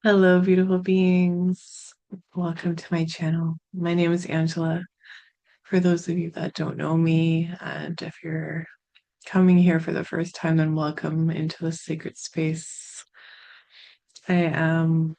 Hello, beautiful beings. Welcome to my channel. My name is Angela. For those of you that don't know me, and if you're coming here for the first time, then welcome into the sacred space. I am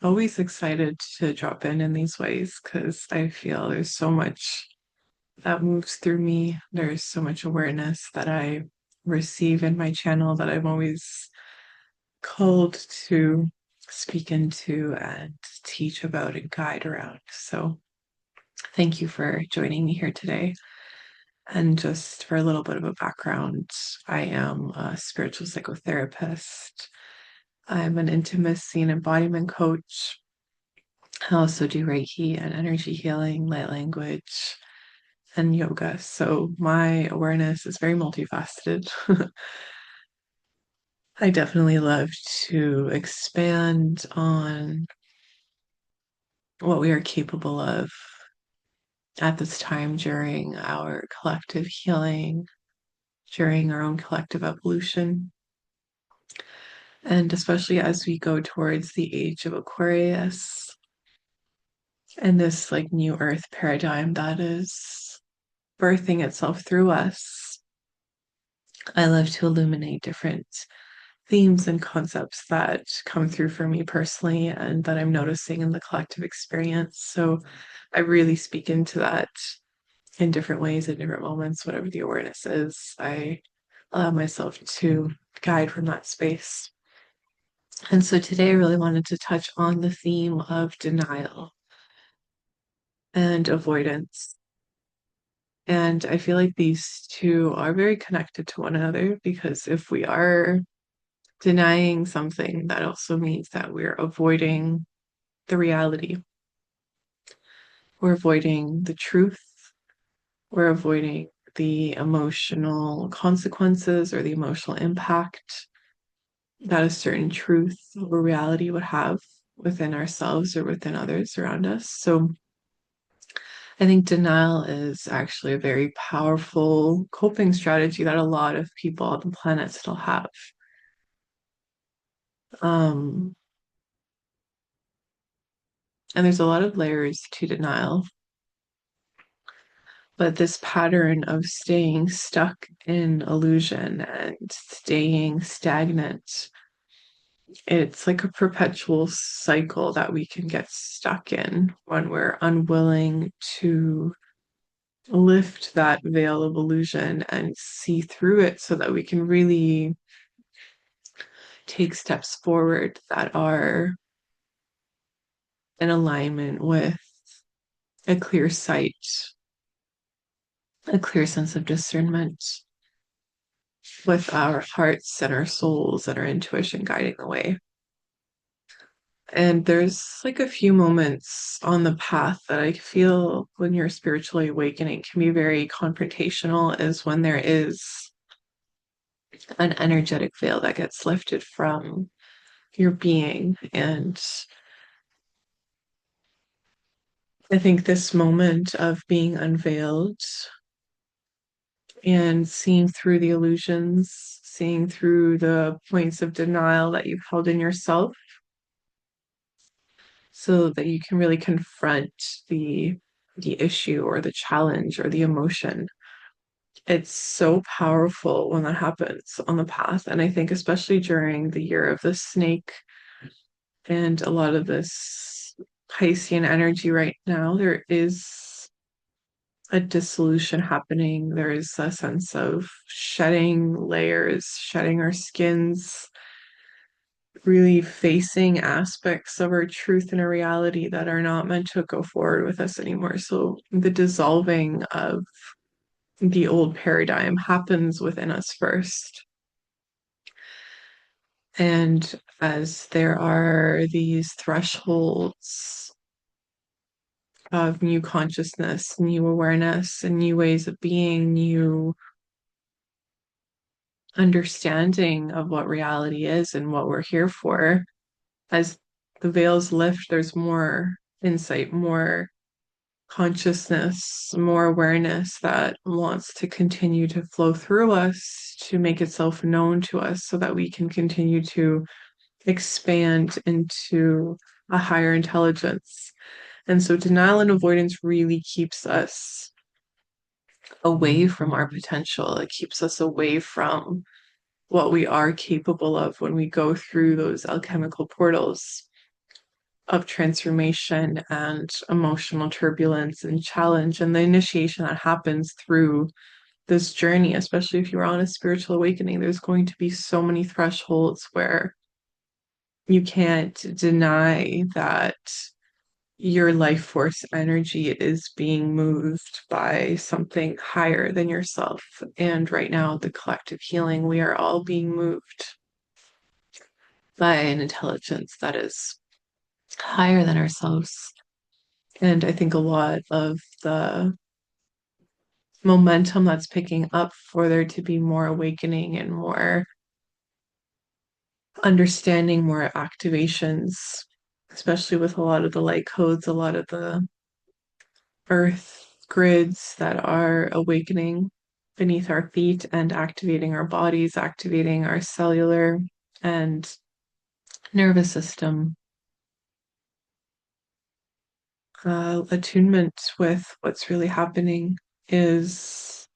always excited to drop in these ways because I feel there's so much that moves through me. There's so much awareness that I receive in my channel that I'm always called to speak into and teach about and guide around. So, thank you for joining me here today. And just for a little bit of a background, I am a spiritual psychotherapist. I'm an intimacy and embodiment coach. I also do Reiki and energy healing, light language, and yoga. So my awareness is very multifaceted. I definitely love to expand on what we are capable of at this time during our collective healing, during our own collective evolution. And especially as we go towards the age of Aquarius and this like new earth paradigm that is birthing itself through us, I love to illuminate different themes and concepts that come through for me personally and that I'm noticing in the collective experience. So I really speak into that in different ways at different moments, whatever the awareness is. I allow myself to guide from that space. And so today I really wanted to touch on the theme of denial and avoidance. And I feel like these two are very connected to one another because if we are denying something, that also means that we're avoiding the reality. We're avoiding the truth. We're avoiding the emotional consequences or the emotional impact that a certain truth or reality would have within ourselves or within others around us. So I think denial is actually a very powerful coping strategy that a lot of people on the planet still have. Um, and there's a lot of layers to denial, but this pattern of staying stuck in illusion and staying stagnant, it's like a perpetual cycle that we can get stuck in when we're unwilling to lift that veil of illusion and see through it so that we can really take steps forward that are in alignment with a clear sight, a clear sense of discernment, with our hearts and our souls and our intuition guiding the way. And there's like a few moments on the path that I feel when you're spiritually awakening can be very confrontational, is when there is an energetic veil that gets lifted from your being. And I think this moment of being unveiled and seeing through the illusions, seeing through the points of denial that you've held in yourself, so that you can really confront the issue or the challenge or the emotion. It's so powerful when that happens on the path. And I think especially during the year of the snake and a lot of this Piscean energy right now, there is a dissolution happening. There is a sense of shedding layers, shedding our skins, really facing aspects of our truth and our reality that are not meant to go forward with us anymore. So the dissolving of the old paradigm happens within us first. And as there are these thresholds of new consciousness, new awareness, and new ways of being, new understanding of what reality is and what we're here for, as the veils lift, there's more insight, more consciousness, more awareness that wants to continue to flow through us to make itself known to us so that we can continue to expand into a higher intelligence. And so denial and avoidance really keeps us away from our potential. It keeps us away from what we are capable of when we go through those alchemical portals of transformation and emotional turbulence and challenge. And the initiation that happens through this journey, especially if you're on a spiritual awakening, there's going to be so many thresholds where you can't deny that your life force energy is being moved by something higher than yourself. And right now, the collective healing, we are all being moved by an intelligence that is higher than ourselves. And I think a lot of the momentum that's picking up for there to be more awakening and more understanding, more activations, especially with a lot of the light codes, a lot of the earth grids that are awakening beneath our feet and activating our bodies, activating our cellular and nervous system, attunement with what's really happening is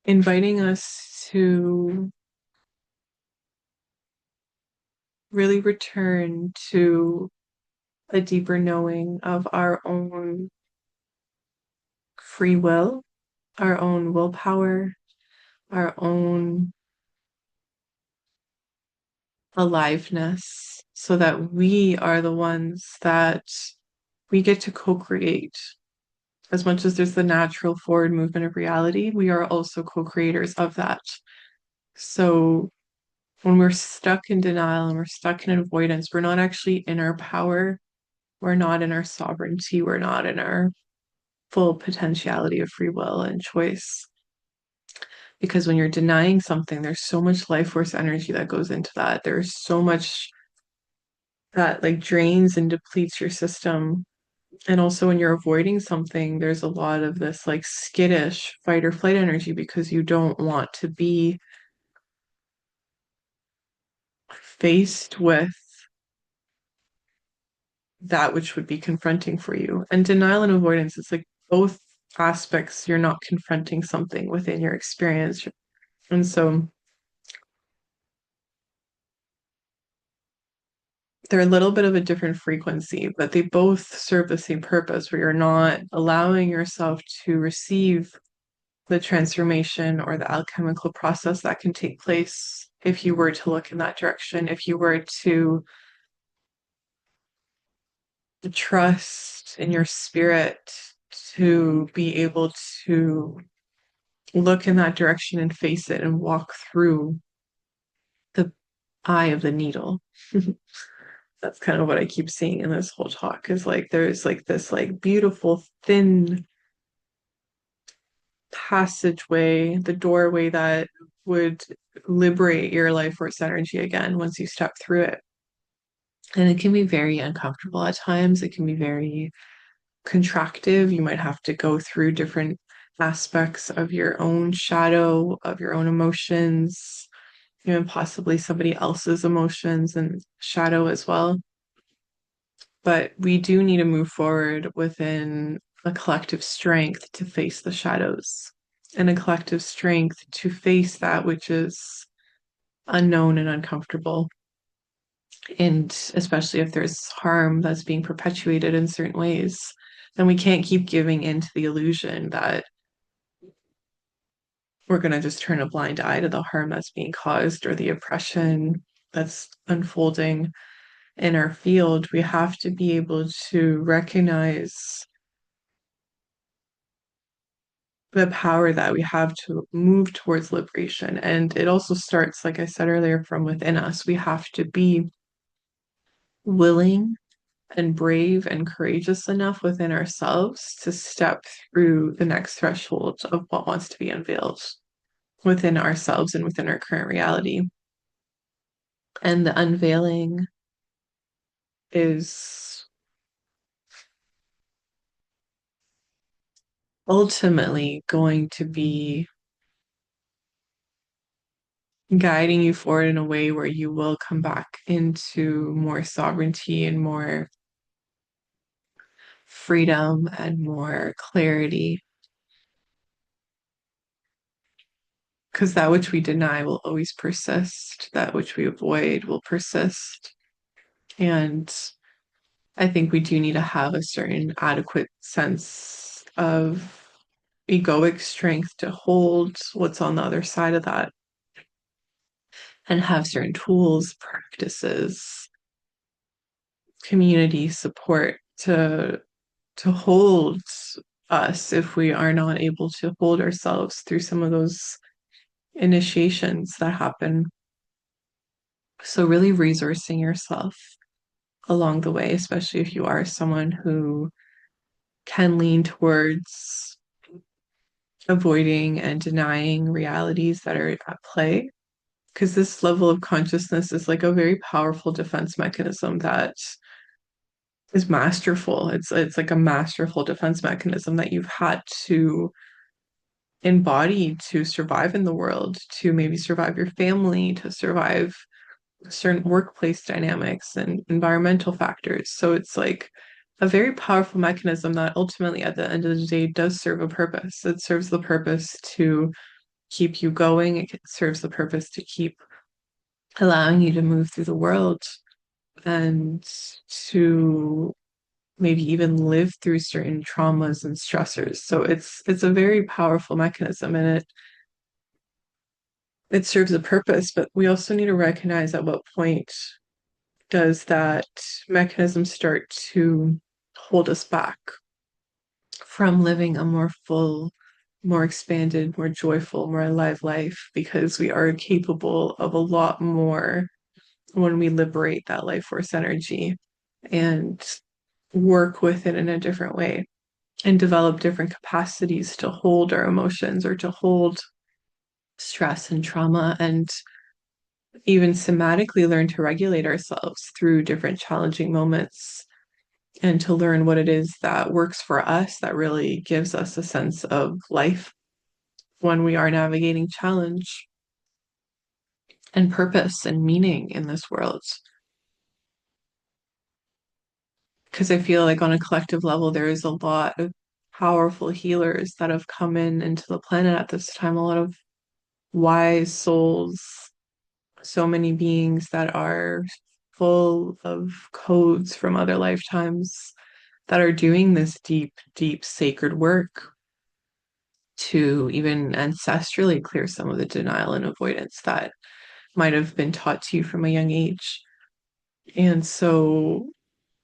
inviting us to really return to a deeper knowing of our own free will, our own willpower, our own aliveness, so that we are the ones that we get to co-create. As much as there's the natural forward movement of reality, we are also co-creators of that. So when we're stuck in denial and we're stuck in avoidance, we're not actually in our power. We're not in our sovereignty. We're not in our full potentiality of free will and choice. Because when you're denying something, there's so much life force energy that goes into that. There's so much that like drains and depletes your system. And also when you're avoiding something, there's a lot of this like skittish fight or flight energy because you don't want to be faced with that which would be confronting for you. And denial and avoidance, it's like both aspects, you're not confronting something within your experience. And so they're a little bit of a different frequency, but they both serve the same purpose where you're not allowing yourself to receive the transformation or the alchemical process that can take place if you were to look in that direction, if you were to trust in your spirit to be able to look in that direction and face it and walk through the eye of the needle. That's kind of what I keep seeing in this whole talk is like there's like this like beautiful thin passageway, the doorway that would liberate your life force energy again once you step through it. And it can be very uncomfortable at times. It can be very contractive. You might have to go through different aspects of your own shadow, of your own emotions, even possibly somebody else's emotions and shadow as well. But we do need to move forward within a collective strength to face the shadows and a collective strength to face that which is unknown and uncomfortable. And especially if there's harm that's being perpetuated in certain ways, then we can't keep giving into the illusion that we're going to just turn a blind eye to the harm that's being caused or the oppression that's unfolding in our field. We have to be able to recognize the power that we have to move towards liberation. And it also starts, like I said earlier, from within us. We have to be willing and brave and courageous enough within ourselves to step through the next threshold of what wants to be unveiled within ourselves and within our current reality. And the unveiling is ultimately going to be guiding you forward in a way where you will come back into more sovereignty and more freedom and more clarity. Because that which we deny will always persist, that which we avoid will persist. And I think we do need to have a certain adequate sense of egoic strength to hold what's on the other side of that and have certain tools, practices, community support to hold us if we are not able to hold ourselves through some of those initiations that happen. So really resourcing yourself along the way, especially if you are someone who can lean towards avoiding and denying realities that are at play. Because this level of consciousness is like a very powerful defense mechanism that is masterful. It's like a masterful defense mechanism that you've had to embody to survive in the world, to maybe survive your family, to survive certain workplace dynamics and environmental factors. So it's like a very powerful mechanism that ultimately, at the end of the day, does serve a purpose. It serves the purpose to keep you going, it serves the purpose to keep allowing you to move through the world and to maybe even live through certain traumas and stressors. So it's a very powerful mechanism and it serves a purpose, but we also need to recognize at what point does that mechanism start to hold us back from living a more full, more expanded, more joyful, more alive life because we are capable of a lot more when we liberate that life force energy and work with it in a different way and develop different capacities to hold our emotions or to hold stress and trauma and even somatically learn to regulate ourselves through different challenging moments and to learn what it is that works for us that really gives us a sense of life when we are navigating challenge and purpose and meaning in this world. Because I feel like on a collective level, there is a lot of powerful healers that have come into the planet at this time, a lot of wise souls, so many beings that are full of codes from other lifetimes that are doing this deep, deep sacred work to even ancestrally clear some of the denial and avoidance that might have been taught to you from a young age. And so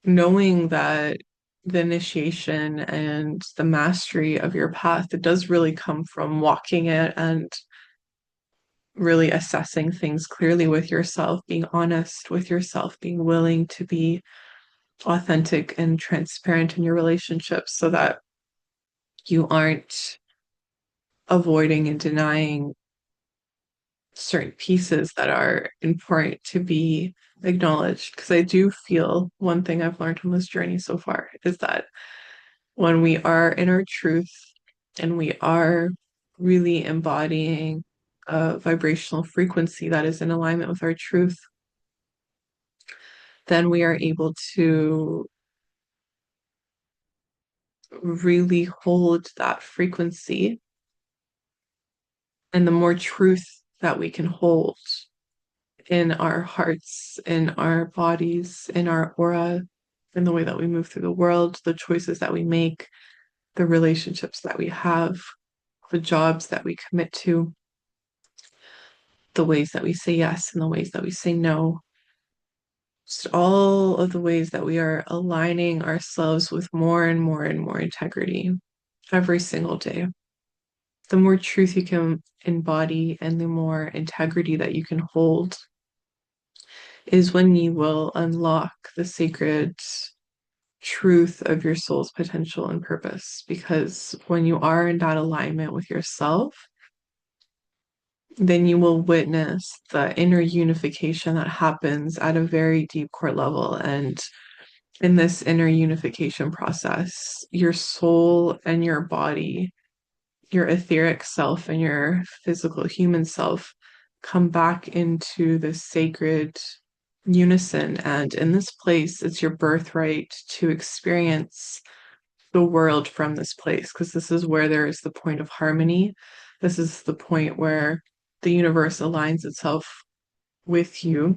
knowing that the initiation and the mastery of your path, it does really come from walking it and really assessing things clearly with yourself, being honest with yourself, being willing to be authentic and transparent in your relationships so that you aren't avoiding and denying certain pieces that are important to be acknowledged. Because I do feel one thing I've learned on this journey so far is that when we are in our truth and we are really embodying a vibrational frequency that is in alignment with our truth, then we are able to really hold that frequency. And the more truth that we can hold in our hearts, in our bodies, in our aura, in the way that we move through the world, the choices that we make, the relationships that we have, the jobs that we commit to, the ways that we say yes and the ways that we say no. Just all of the ways that we are aligning ourselves with more and more and more integrity every single day. The more truth you can embody and the more integrity that you can hold is when you will unlock the sacred truth of your soul's potential and purpose. Because when you are in that alignment with yourself, then you will witness the inner unification that happens at a very deep core level. And in this inner unification process, your soul and your body, your etheric self and your physical human self come back into this sacred unison. And in this place, it's your birthright to experience the world from this place, because this is where there is the point of harmony. This is the point where the universe aligns itself with you,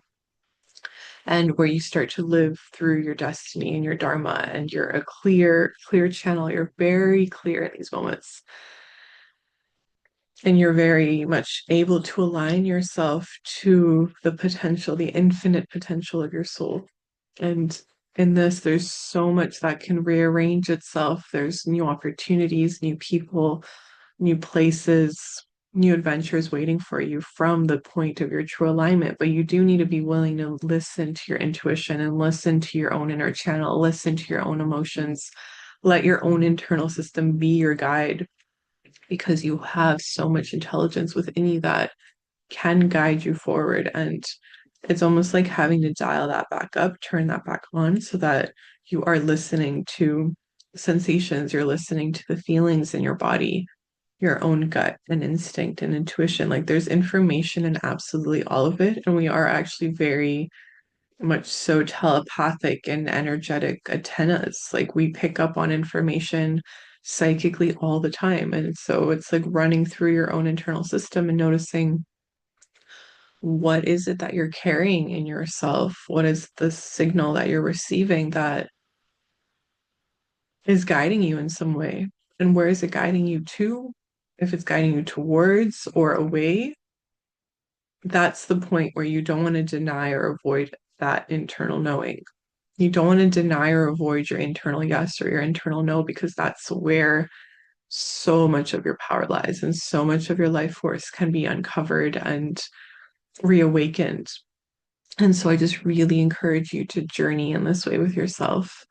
and where you start to live through your destiny and your dharma, and you're a clear channel. You're very clear in these moments, and you're very much able to align yourself to the potential, the infinite potential of your soul. And in this, there's so much that can rearrange itself. There's new opportunities, new people, new places, new adventures waiting for you from the point of your true alignment. But you do need to be willing to listen to your intuition and listen to your own inner channel, listen to your own emotions, let your own internal system be your guide, because you have so much intelligence within you that can guide you forward. And it's almost like having to dial that back up, turn that back on, so that you are listening to sensations, you're listening to the feelings in your body, your own gut and instinct and intuition. Like, there's information in absolutely all of it. And we are actually very much so telepathic and energetic antennas. Like, we pick up on information psychically all the time. And so it's like running through your own internal system and noticing, what is it that you're carrying in yourself? What is the signal that you're receiving that is guiding you in some way? And where is it guiding you to? If it's guiding you towards or away, that's the point where you don't want to deny or avoid that internal knowing. You don't want to deny or avoid your internal yes or your internal no, because that's where so much of your power lies, and so much of your life force can be uncovered and reawakened. And so I just really encourage you to journey in this way with yourself,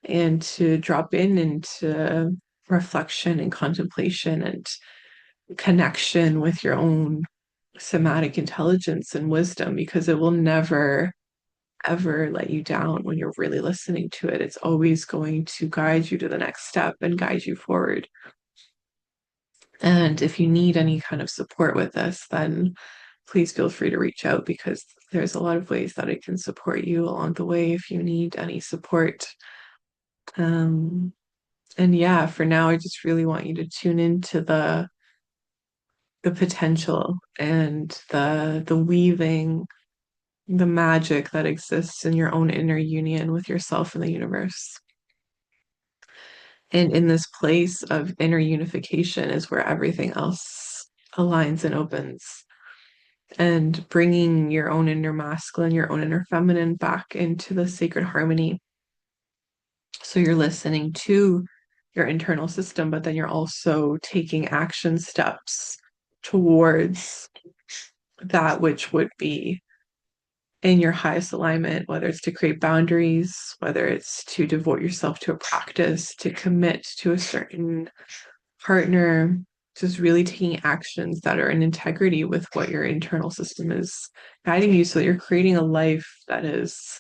and to drop in into reflection and contemplation and connection with your own somatic intelligence and wisdom, because it will never, ever let you down when you're really listening to it. It's always going to guide you to the next step and guide you forward. And if you need any kind of support with this, then please feel free to reach out, because there's a lot of ways that I can support you along the way if you need any support. Um, and yeah, for now, I just really want you to tune into the potential and the weaving, the magic that exists in your own inner union with yourself and the universe. And in this place of inner unification is where everything else aligns and opens. And bringing your own inner masculine, your own inner feminine back into the sacred harmony. So you're listening to your internal system, but then you're also taking action steps towards that which would be in your highest alignment, whether it's to create boundaries, whether it's to devote yourself to a practice, to commit to a certain partner, just really taking actions that are in integrity with what your internal system is guiding you, so that you're creating a life that is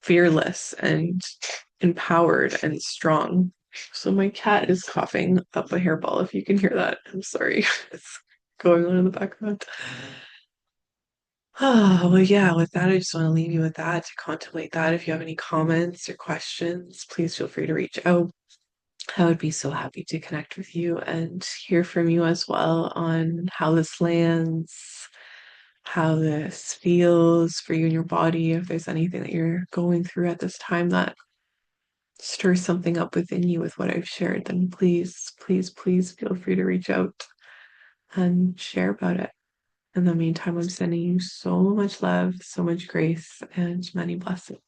fearless and empowered and strong. So my cat is coughing up a hairball. If you can hear that, I'm sorry. It's going on in the background. Oh, well, yeah, with that, I just want to leave you with that, to contemplate that. If you have any comments or questions, please feel free to reach out. I would be so happy to connect with you and hear from you as well on how this lands, how this feels for you in your body. If there's anything that you're going through at this time that stirs something up within you with what I've shared, then please feel free to reach out and share about it. In the meantime, I'm sending you so much love, so much grace, and many blessings.